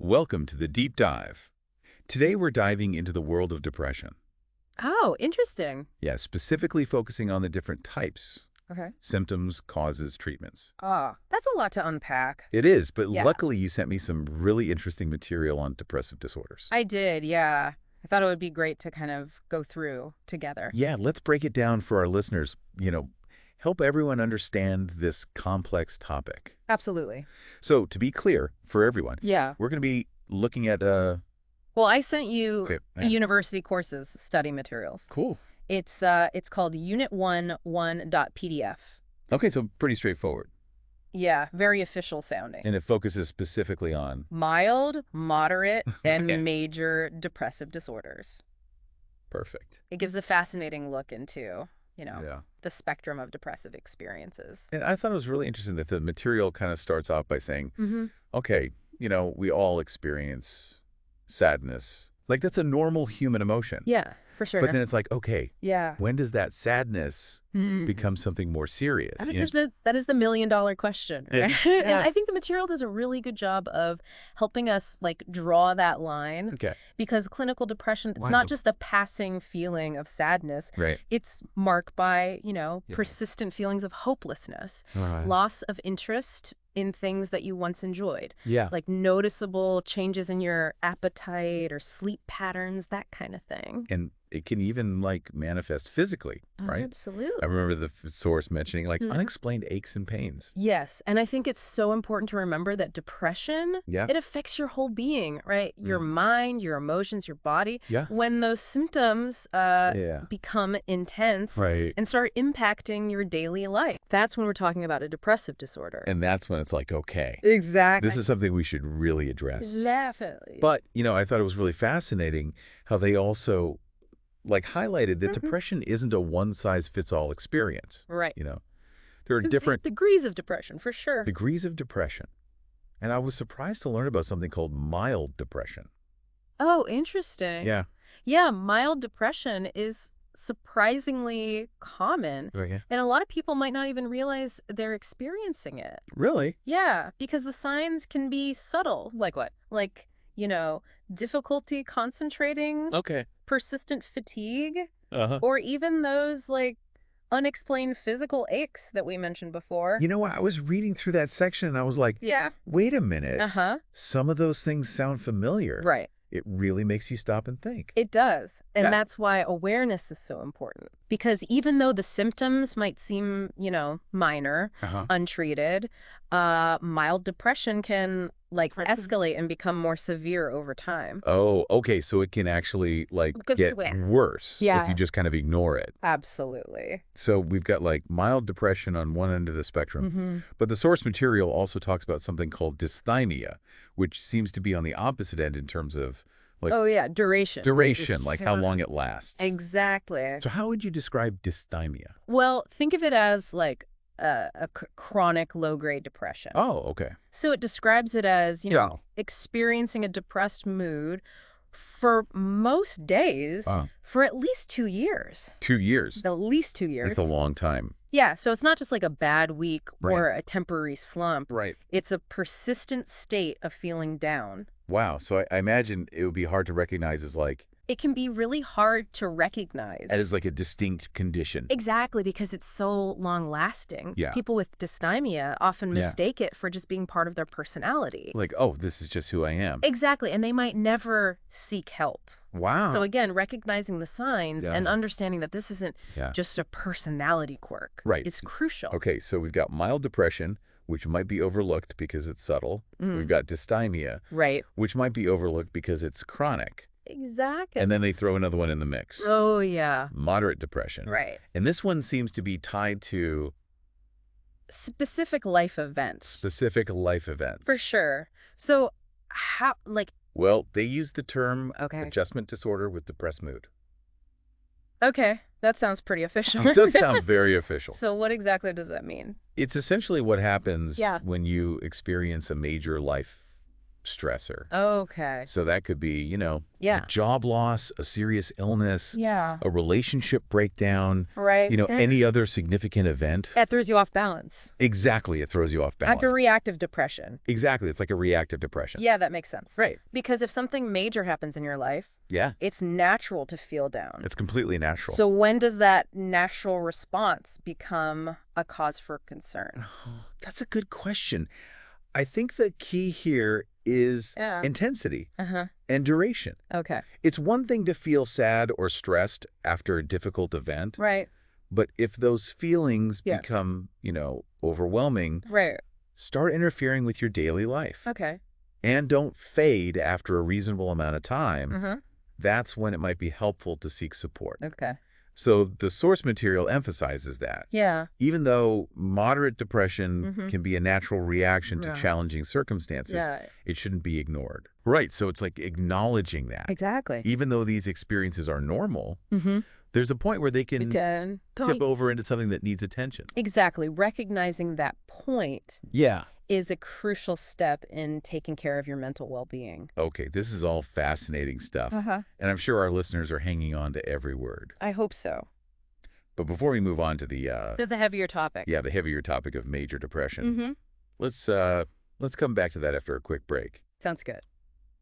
Welcome to the Deep Dive. Today we're diving into the world of depression. Oh, interesting. Yeah, specifically focusing on the different types, Okay. symptoms, causes, treatments. Ah, that's a lot to unpack. It is, but Yeah. luckily you sent me some really interesting material on depressive disorders. I did, yeah. I thought it would be great to kind of go through together. Yeah, let's break it down for our listeners, help everyone understand this complex topic. Absolutely. So, to be clear for everyone, Yeah. we're going to be looking at, Well, I sent you okay, university courses study materials. cool. It's called unit11.pdf. Okay, so pretty straightforward. Yeah, very official sounding. And it focuses specifically on, Mild, moderate, and Okay. major depressive disorders. perfect. It gives a fascinating look into, Yeah. the spectrum of depressive experiences. And I thought it was really interesting that the material kind of starts off by saying, Mm-hmm. okay, we all experience sadness. Like, that's a normal human emotion. Yeah, for sure. But then it's like, okay, Yeah. when does that sadness Mhm. become something more serious? That is the million-dollar question, Yeah. right? And I think the material does a really good job of helping us draw that line, Okay, because clinical depression, it's Wow. not just a passing feeling of sadness. right. It's marked by, persistent feelings of hopelessness, loss of interest in things that you once enjoyed, Yeah. like noticeable changes in your appetite or sleep patterns, that kind of thing. And it can even manifest physically, right? Absolutely. I remember the source mentioning Mhm. unexplained aches and pains. Yes, and I think it's so important to remember that depression, Yeah. it affects your whole being, right? Your mind, your emotions, your body. Yeah. When those symptoms Yeah. become intense Right. and start impacting your daily life, that's when we're talking about a depressive disorder. And that's when it's like, okay, Exactly. this is something we should really address. Definitely. But, I thought it was really fascinating how they also highlighted that Mhm. depression isn't a one-size-fits-all experience. Right. There are different degrees of depression, for sure. degrees of depression. And I was surprised to learn about something called mild depression. Oh, interesting. Yeah. Yeah, mild depression is surprisingly common. Okay. And a lot of people might not even realize they're experiencing it. Really? Yeah, because the signs can be subtle. Like what? Difficulty concentrating, Okay. persistent fatigue, Uh-huh. or even those unexplained physical aches that we mentioned before. You know what? I was reading through that section and I was like, Yeah. wait a minute. Uh-huh. Some of those things sound familiar. Right. It really makes you stop and think. It does. And Yeah. that's why awareness is so important. Because even though the symptoms might seem, minor, Uh-huh. untreated, mild depression can escalate and become more severe over time. Oh, okay. So it can actually Good get for it. worse if Yeah. you just kind of ignore it. Absolutely. So we've got mild depression on one end of the spectrum, Mm-hmm. but the source material also talks about something called dysthymia, which seems to be on the opposite end in terms of Oh, yeah. Duration. duration, It's, how long it lasts. Exactly. So how would you describe dysthymia? Well, think of it as chronic low-grade depression. Oh, okay. So it describes it as, experiencing a depressed mood for most days Wow. for at least 2 years. 2 years. At least 2 years. That's a long time. Yeah, so it's not just a bad week Right. or a temporary slump. Right. It's a persistent state of feeling down. Wow. So I imagine it would be hard to recognize as It can be really hard to recognize. as a distinct condition. Exactly, because it's so long-lasting. Yeah. People with dysthymia often Yeah. mistake it for just being part of their personality. Oh, this is just who I am. Exactly, and they might never seek help. Wow. So again, recognizing the signs Yeah. and understanding that this isn't Yeah. just a personality quirk. Right. It's crucial. Okay, so we've got mild depression, which might be overlooked because it's subtle. Mm. We've got dysthymia, Right. which might be overlooked because it's chronic. Exactly. And then they throw another one in the mix. Oh, yeah. Moderate depression. Right. And this one seems to be tied to Specific life events. specific life events. For sure. So how, Well, they use the term okay. adjustment disorder with depressed mood. Okay, that sounds pretty official. It does sound very official. So what exactly does that mean? It's essentially what happens Yeah. when you experience a major life stressor. Okay. So that could be, Yeah. a job loss, a serious illness, Yeah. a relationship breakdown, Right. any other significant event. That throws you off balance. Exactly. It throws you off Like a balance. reactive depression. Exactly. It's like a reactive depression. Yeah, that makes sense. Right. Because if something major happens in your life, Yeah. it's natural to feel down. It's completely natural. So when does that natural response become a cause for concern? That's a good question. I think the key here is intensity and duration. Okay. It's one thing to feel sad or stressed after a difficult event. Right. But if those feelings become, overwhelming, Right. start interfering with your daily life. Okay. And don't fade after a reasonable amount of time. Mm-hmm. That's when it might be helpful to seek support. Okay. So the source material emphasizes that. Yeah. Even though moderate depression can be a natural reaction to Yeah. challenging circumstances, Yeah. it shouldn't be ignored. Right. So it's like acknowledging that. Exactly. Even though these experiences are normal, Mm-hmm. there's a point where they can tip over into something that needs attention. Exactly. Recognizing that point Yeah. is a crucial step in taking care of your mental well-being. Okay, this is all fascinating stuff. Uh-huh. And I'm sure our listeners are hanging on to every word. I hope so. But before we move on to the The heavier topic. the heavier topic of major depression, Mm-hmm. let's come back to that after a quick break. Sounds good.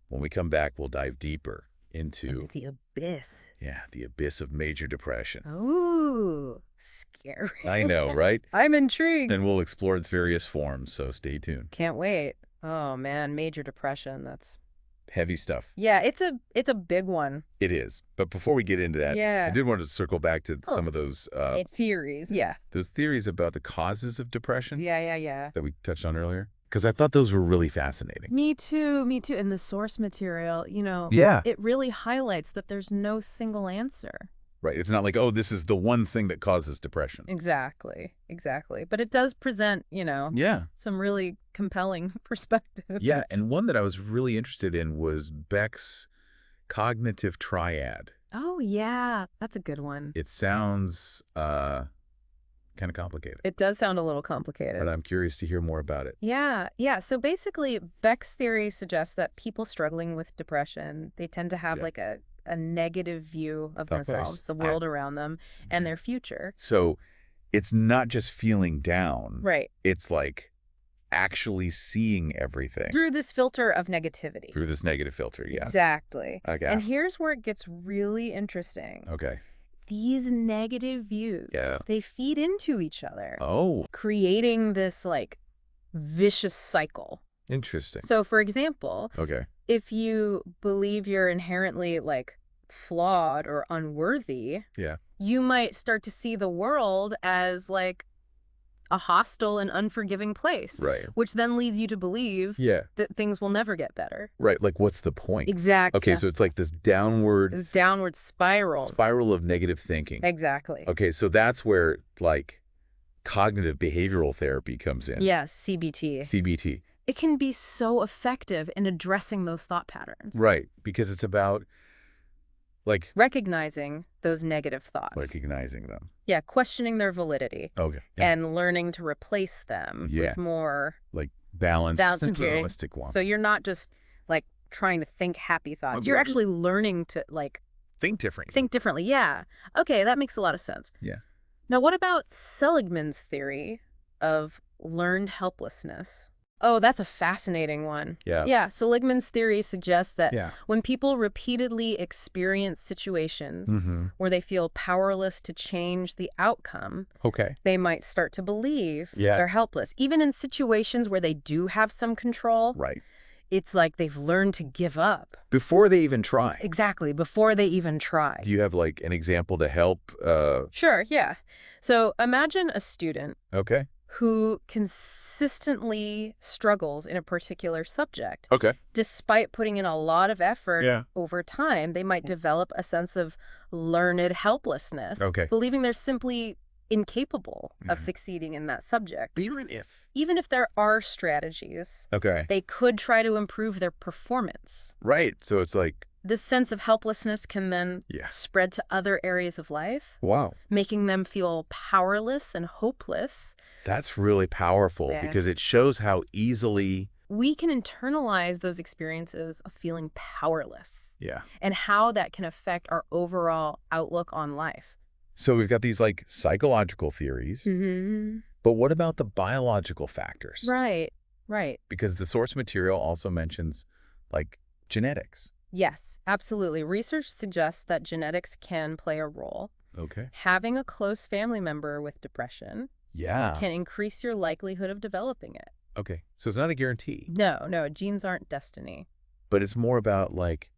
When we come back, we'll dive deeper into the abyss. the abyss of major depression. Ooh, scary. I know, right? I'm intrigued. And we'll explore its various forms, so stay tuned. Can't wait. Oh man, major depression. That's Heavy stuff. yeah. It's a big one. It is. But before we get into that, Yeah. I did want to circle back to some of those Theories. Yeah. those theories about the causes of depression Yeah. that we touched on earlier, because I thought those were really fascinating. Me too. And the source material, Yeah. it really highlights that there's no single answer. Right. It's not like, oh, this is the one thing that causes depression. Exactly. But it does present, Yeah. some really compelling perspectives. Yeah. And one that I was really interested in was Beck's cognitive triad. Oh, yeah. That's a good one. It sounds kind of complicated, It does sound a little complicated. but I'm curious to hear more about it. Yeah. So basically, Beck's theory suggests that people struggling with depression, they tend to have like a negative view of Of course. themselves, the world around them, and their future. So it's not just feeling down. Right. It's like actually seeing everything Through this filter of negativity. through this negative filter. Yeah. Exactly. Okay. And here's where it gets really interesting. Okay. These negative views, they feed into each other, Oh, creating this like vicious cycle. interesting. So for example, Okay. if you believe you're inherently like flawed or unworthy, Yeah. you might start to see the world as like a hostile and unforgiving place. Right. Which then leads you to believe that things will never get better. Right. Like, what's the point? Exactly. Okay, so it's like this downward This downward spiral. of negative thinking. Exactly. Okay, so that's where, like, cognitive behavioral therapy comes in. Yes, CBT. CBT. It can be so effective in addressing those thought patterns. Right, because it's about, like, Recognizing those negative thoughts. recognizing them. Yeah, questioning their validity. Okay. Yeah. And learning to replace them with more Like, balanced and okay. realistic ones. So you're not just like trying to think happy thoughts. You're actually learning to like think differently. think differently. Yeah. Okay, that makes a lot of sense. Yeah. Now, what about Seligman's theory of learned helplessness? Oh, that's a fascinating one. Yeah. Yeah, Seligman's theory suggests that Yeah. when people repeatedly experience situations Mm-hmm. where they feel powerless to change the outcome, Okay. they might start to believe Yeah. they're helpless. Even in situations where they do have some control, Right. it's like they've learned to give up. Before they even try. Exactly, before they even try. Do you have, like, an example to help? Sure, yeah. So imagine a student Okay. who consistently struggles in a particular subject. Okay. Despite putting in a lot of effort Yeah. over time, they might develop a sense of learned helplessness, Okay. believing they're simply incapable of succeeding in that subject. Even if there are strategies, Okay. they could try to improve their performance. Right. So it's like, This sense of helplessness can then spread to other areas of life, wow. making them feel powerless and hopeless. That's really powerful Yeah. because it shows how easily we can internalize those experiences of feeling powerless. Yeah. And how that can affect our overall outlook on life. So we've got these like psychological theories, but what about the biological factors? Right, right. Because the source material also mentions like genetics. Yes, absolutely. Research suggests that genetics can play a role. Okay. Having a close family member with depression can increase your likelihood of developing it. Okay. So it's not a guarantee. No, genes aren't destiny. But it's more about like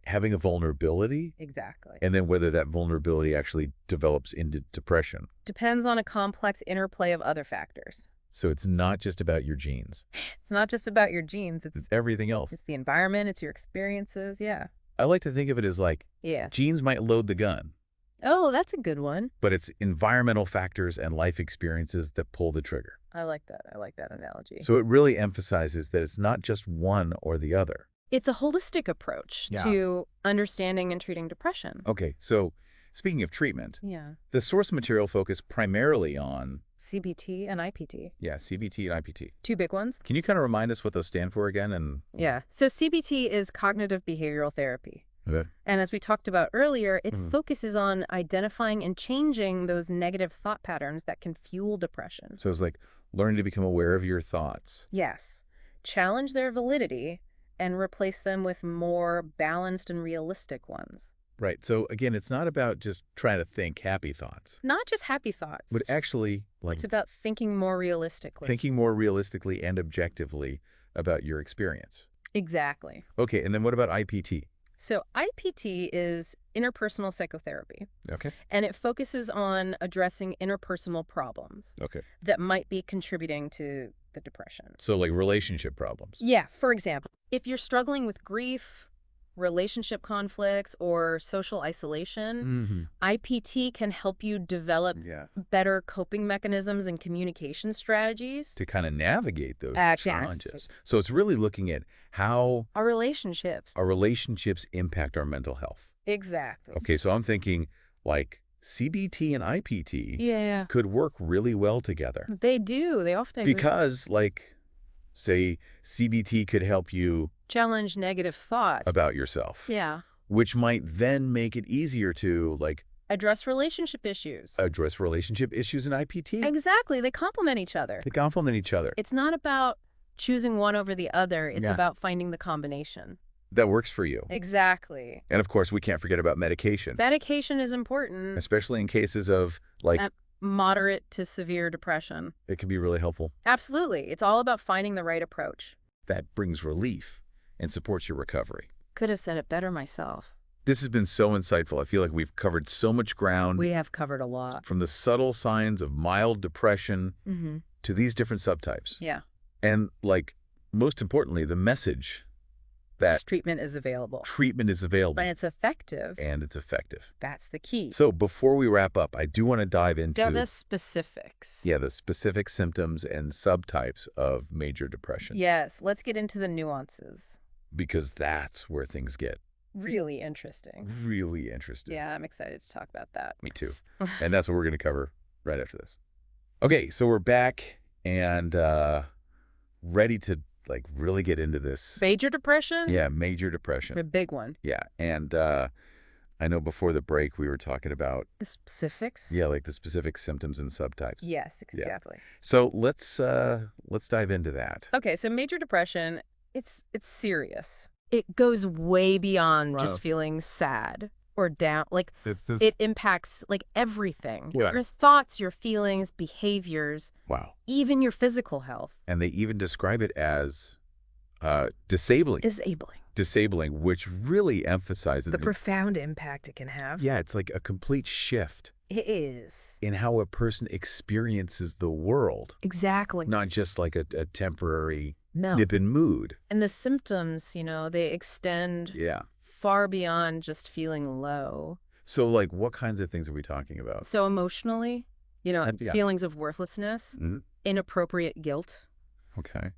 having a vulnerability. Exactly. And then whether that vulnerability actually develops into depression. Depends on a complex interplay of other factors. So it's not just about your genes. It's not just about your genes. It's everything else. It's the environment. It's your experiences. Yeah. I like to think of it as like genes might load the gun. Oh, that's a good one. But it's environmental factors and life experiences that pull the trigger. I like that. I like that analogy. So it really emphasizes that it's not just one or the other. It's a holistic approach to understanding and treating depression. Okay, so speaking of treatment, the source material focused primarily on CBT and IPT. Yeah, CBT and IPT. Two big ones. Can you kind of remind us what those stand for again? Yeah. So CBT is cognitive behavioral therapy. Okay. And as we talked about earlier, it focuses on identifying and changing those negative thought patterns that can fuel depression. So it's like learning to become aware of your thoughts. Yes. Challenge their validity and replace them with more balanced and realistic ones. Right. So again, it's not about just trying to think happy thoughts. Not just happy thoughts. But actually, like, it's about thinking more realistically. Thinking more realistically and objectively about your experience. Exactly. Okay. And then what about IPT? So IPT is interpersonal psychotherapy. Okay. And it focuses on addressing interpersonal problems that might be contributing to the depression. So like relationship problems. Yeah. For example, if you're struggling with grief, relationship conflicts, or social isolation, IPT can help you develop better coping mechanisms and communication strategies. To kind of navigate those challenges. So it's really looking at how our relationships impact our mental health. Exactly. Okay, so I'm thinking like CBT and IPT could work really well together. They do. They often because like, say, CBT could help you challenge negative thoughts about yourself. Yeah. Which might then make it easier to like address relationship issues. Address relationship issues in IPT. Exactly. They complement each other. They complement each other. It's not about choosing one over the other. It's about finding the combination. That works for you. Exactly. And of course, we can't forget about medication. Medication is important. Especially in cases of like moderate to severe depression. It can be really helpful. Absolutely. It's all about finding the right approach. That brings relief and supports your recovery. Could have said it better myself. This has been so insightful. I feel like we've covered so much ground. We have covered a lot. From the subtle signs of mild depression to these different subtypes. Yeah. And like, most importantly, the message that treatment is available. Treatment is available. And it's effective. And it's effective. That's the key. So before we wrap up, I do want to dive into the specifics. Yeah, the specific symptoms and subtypes of major depression. Yes, let's get into the nuances. Because that's where things get really interesting. Really interesting. Yeah, I'm excited to talk about that. Me too. And that's what we're going to cover right after this. Okay, so we're back and ready to like really get into this. Major depression? Yeah, major depression. A big one. Yeah, and I know before the break we were talking about the specifics. Yeah, like the specific symptoms and subtypes. Yes, exactly. Yeah. So let's dive into that. Okay, so major depression, it's serious. It goes way beyond just feeling sad or down. Like it impacts like everything. Yeah. Your thoughts, your feelings, behaviors. Wow. Even your physical health. And they even describe it as disabling. Disabling, which really emphasizes the profound impact it can have. Yeah, it's like a complete shift. It is. In how a person experiences the world. Exactly. Not just like a temporary nip in mood. And the symptoms, they extend far beyond just feeling low. So like what kinds of things are we talking about? So emotionally, feelings of worthlessness, inappropriate guilt,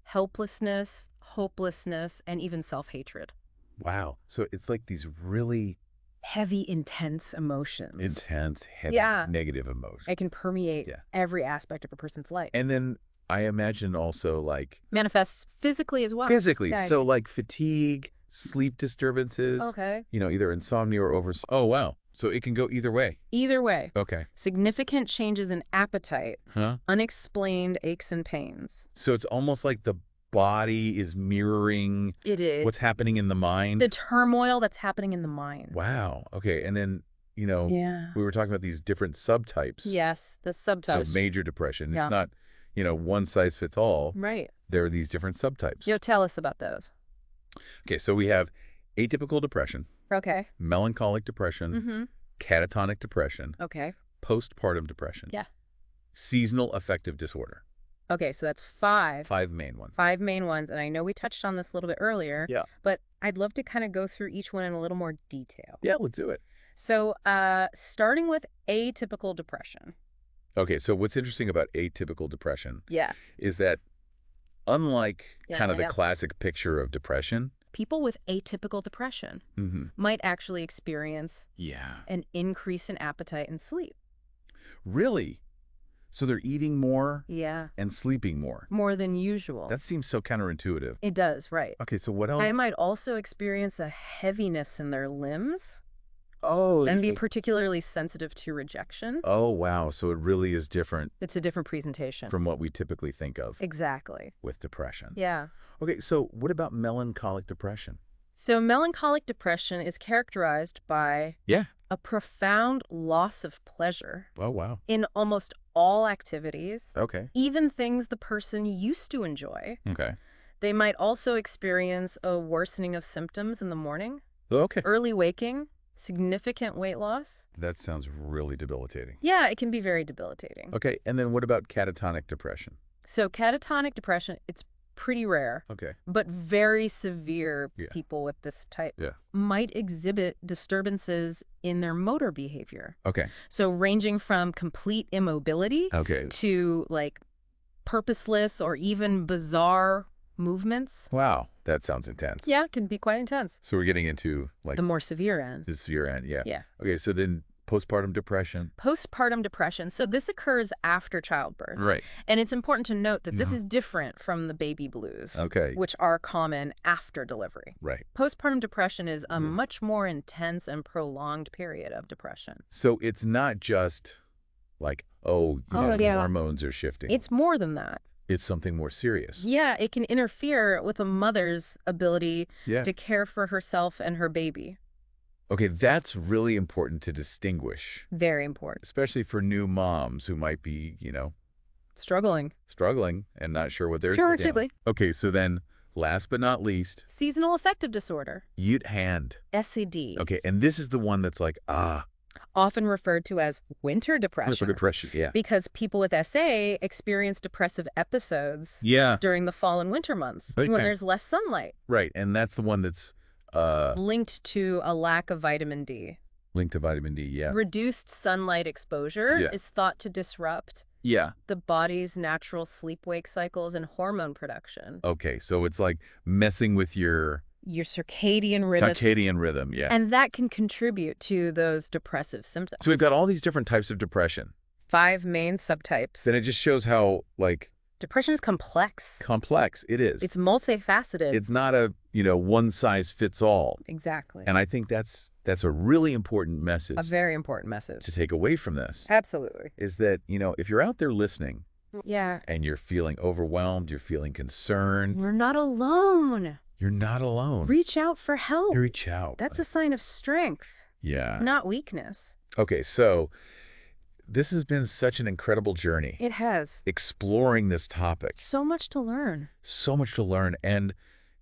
helplessness, hopelessness, and even self-hatred. Wow. So it's like these really heavy, intense emotions. Intense, heavy, negative emotions. It can permeate every aspect of a person's life. And then I imagine also like Manifests physically as well. physically. Yeah. So like fatigue, sleep disturbances, Okay. either insomnia or over. Oh, wow. So it can go either way. Either way. Okay. Significant changes in appetite. Huh? Unexplained aches and pains. So it's almost like the body is mirroring It is. what's happening in the mind. The turmoil that's happening in the mind. Wow. Okay. And then, Yeah. we were talking about these different subtypes. Yes, the So subtypes. major depression. Yeah. It's not, one size fits all. Right. There are these different subtypes. Tell us about those. Okay. So we have atypical depression, Okay. melancholic depression, Mm-hmm. catatonic depression, Okay. postpartum depression. Yeah. Seasonal affective disorder. Okay, so that's 5. 5 main ones. 5 main ones, and I know we touched on this a little bit earlier. Yeah. But I'd love to kind of go through each one in a little more detail. Yeah, let's do it. So, starting with atypical depression. Okay, so what's interesting about atypical depression Yeah. is that unlike Yeah, kind of yeah, the yeah. classic picture of depression, People with atypical depression might actually experience yeah, an increase in appetite and sleep. really? So they're eating more Yeah. and sleeping more. More than usual. That seems so counterintuitive. It does, right. Okay, so what else? They might also experience a heaviness in their limbs Oh, and it's be like- particularly sensitive to rejection. oh, wow. So it really is different It's a different presentation. from what we typically think of Exactly. with depression. Yeah. Okay, so what about melancholic depression? So melancholic depression is characterized by Yeah. a profound loss of pleasure Oh, wow. in almost all activities, Okay. even things the person used to enjoy. Okay. They might also experience a worsening of symptoms in the morning, Okay. early waking, significant weight loss. That sounds really debilitating. Yeah, it can be very debilitating. Okay, and then what about catatonic depression? So catatonic depression, it's pretty rare, Okay. but very severe Yeah. people with this type Yeah. might exhibit disturbances in their motor behavior. Okay. So ranging from complete immobility Okay. to like purposeless or even bizarre movements. Wow, that sounds intense. Yeah, can be quite intense. So we're getting into like The more severe end. this severe end, yeah. Yeah. Okay, so then postpartum depression. Postpartum depression. So this occurs after childbirth. Right. And it's important to note that this Yeah. is different from the baby blues, Okay. which are common after delivery. Right. Postpartum depression is a much more intense and prolonged period of depression. So it's not just like, the yeah. hormones are shifting. It's more than that. It's something more serious. Yeah, it can interfere with a mother's ability Yeah. to care for herself and her baby. Okay, that's really important to distinguish, Very important. especially for new moms who might be, Struggling. struggling and not sure what they're Sure, doing. exactly. Okay, so then last but not least, Seasonal affective disorder, Ute hand. SAD. Okay, and this is the one that's like, Often referred to as winter depression. depression. Yeah. Because people with SA experience depressive episodes Yeah. during the fall and winter months Okay. when there's less sunlight, Right, and that's the one that's linked to a lack of vitamin D. linked to vitamin D. Yeah. Reduced sunlight exposure Yeah. is thought to disrupt Yeah. the body's natural sleep-wake cycles and hormone production. Okay, so it's like messing with your Your circadian rhythm. circadian rhythm. Yeah. And that can contribute to those depressive symptoms. So we've got all these different types of depression. 5 main subtypes. Then it just shows how Depression is complex. complex it is. It's multifaceted. It's not a, one size fits all. Exactly. And I think that's a really important message A very important message. to take away from this Absolutely. is that, if you're out there listening Yeah. and you're feeling overwhelmed, you're feeling concerned, We're not alone. you're not alone. Reach out for help. Reach out. That's a sign of strength, Yeah. not weakness. Okay, so this has been such an incredible journey. It has Exploring this topic. so much to learn. So much to learn. And,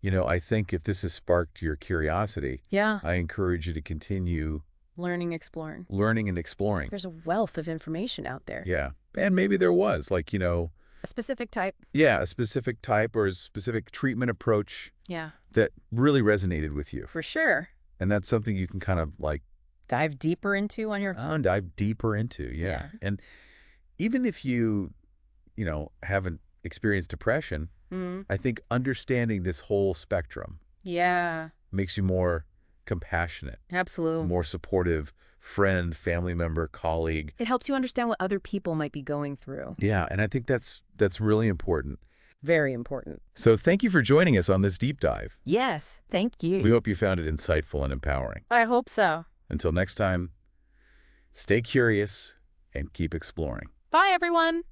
I think if this has sparked your curiosity, Yeah. I encourage you to continue Learning, exploring. learning and exploring. There's a wealth of information out there. Yeah. And maybe there was like, A specific type. a specific type or a specific treatment approach Yeah. that really resonated with you. For sure. And that's something you can kind of Dive deeper into on your dive deeper into. Yeah. And even if you, haven't experienced depression, Mm. I think understanding this whole spectrum Yeah. makes you more compassionate, Absolutely. more supportive friend, family member, colleague. It helps you understand what other people might be going through. Yeah, and I think that's really important. Very important. So thank you for joining us on this deep dive. Yes, thank you. We hope you found it insightful and empowering. I hope so. Until next time, stay curious and keep exploring. Bye, everyone.